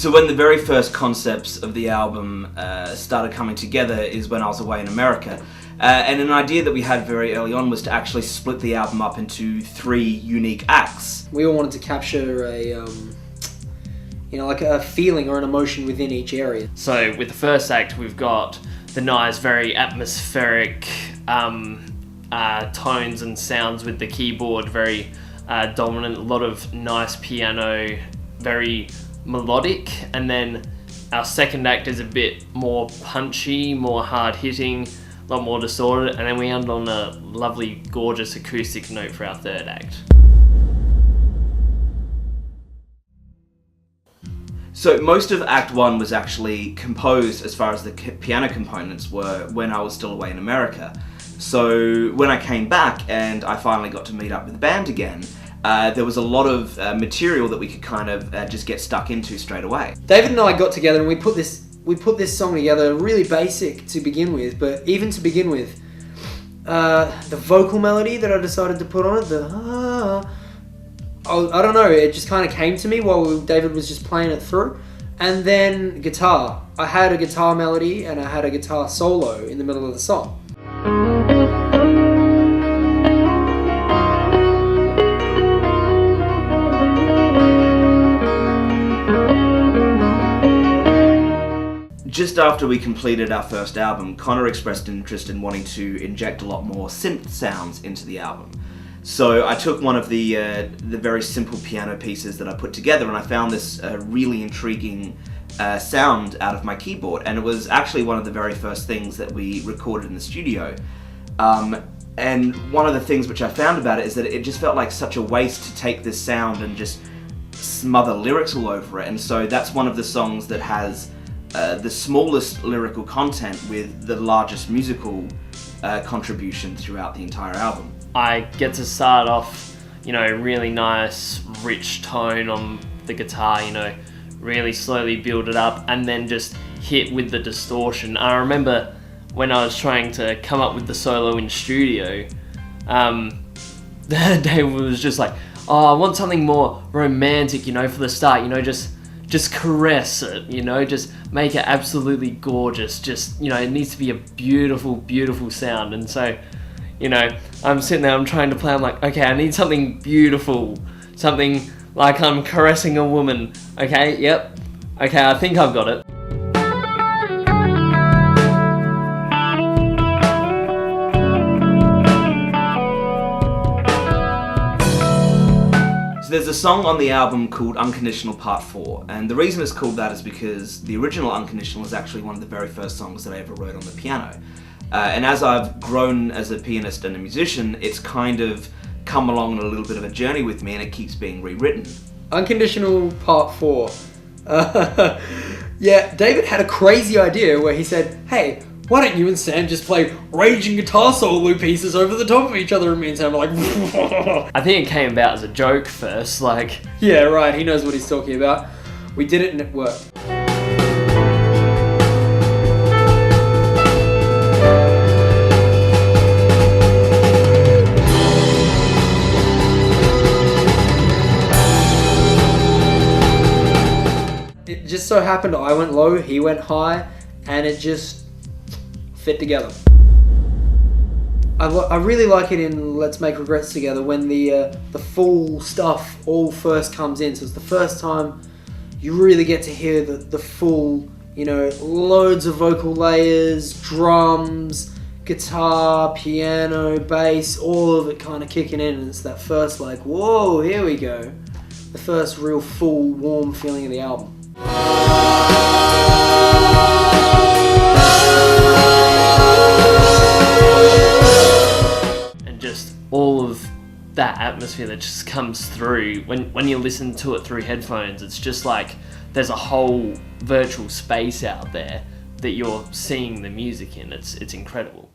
So when the very first concepts of the album started coming together is when I was away in America. And an idea that we had very early on was to actually split the album up into 3 unique acts. We all wanted to capture a, like a feeling or an emotion within each area. So with the first act, we've got the nice, very atmospheric tones and sounds with the keyboard, very dominant, a lot of nice piano, very melodic. And then our second act is a bit more punchy, more hard-hitting, a lot more distorted, and then we end on a lovely, gorgeous acoustic note for our third act. So most of Act 1 was actually composed, as far as the piano components were, when I was still away in America. So when I came back and I finally got to meet up with the band again, there was a lot of material that we could kind of just get stuck into straight away. David and I got together and we put this song together, really basic to begin with, but even to begin with, the vocal melody that I decided to put on it, I don't know, it just kind of came to me while David was just playing it through. And then guitar. I had a guitar melody and I had a guitar solo in the middle of the song. Just after we completed our first album, Connor expressed an interest in wanting to inject a lot more synth sounds into the album. So I took one of the very simple piano pieces that I put together and I found this really intriguing sound out of my keyboard, and it was actually one of the very first things that we recorded in the studio. And one of the things which I found about it is that it just felt like such a waste to take this sound and just smother lyrics all over it, and so that's one of the songs that has the smallest lyrical content with the largest musical contribution throughout the entire album. I get to start off, really nice, rich tone on the guitar, really slowly build it up and then just hit with the distortion. I remember when I was trying to come up with the solo in studio, David was just like, oh, I want something more romantic, for the start, just caress it, just make it absolutely gorgeous. Just, it needs to be a beautiful, beautiful sound. And so, I'm sitting there, I'm trying to play, I'm like, okay, I need something beautiful, something like I'm caressing a woman. Okay, yep, okay, I think I've got it. So there's a song on the album called Unconditional Part 4, and the reason it's called that is because the original Unconditional is actually one of the very first songs that I ever wrote on the piano. And as I've grown as a pianist and a musician, it's kind of come along on a little bit of a journey with me and it keeps being rewritten. Unconditional Part 4. Yeah, David had a crazy idea where he said, hey, why don't you and Sam just play raging guitar solo pieces over the top of each other? And me and Sam were like, I think it came about as a joke first, yeah, right, he knows what he's talking about. We did it and it worked. It just so happened I went low, he went high, and it just fit together. I really like it in Let's Make Regrets Together when the full stuff all first comes in. So it's the first time you really get to hear the full, loads of vocal layers, drums, guitar, piano, bass, all of it kind of kicking in, and it's that first whoa, here we go. The first real full, warm feeling of the album. And just all of that atmosphere that just comes through when you listen to it through headphones, it's just like there's a whole virtual space out there that you're seeing the music in. It's incredible.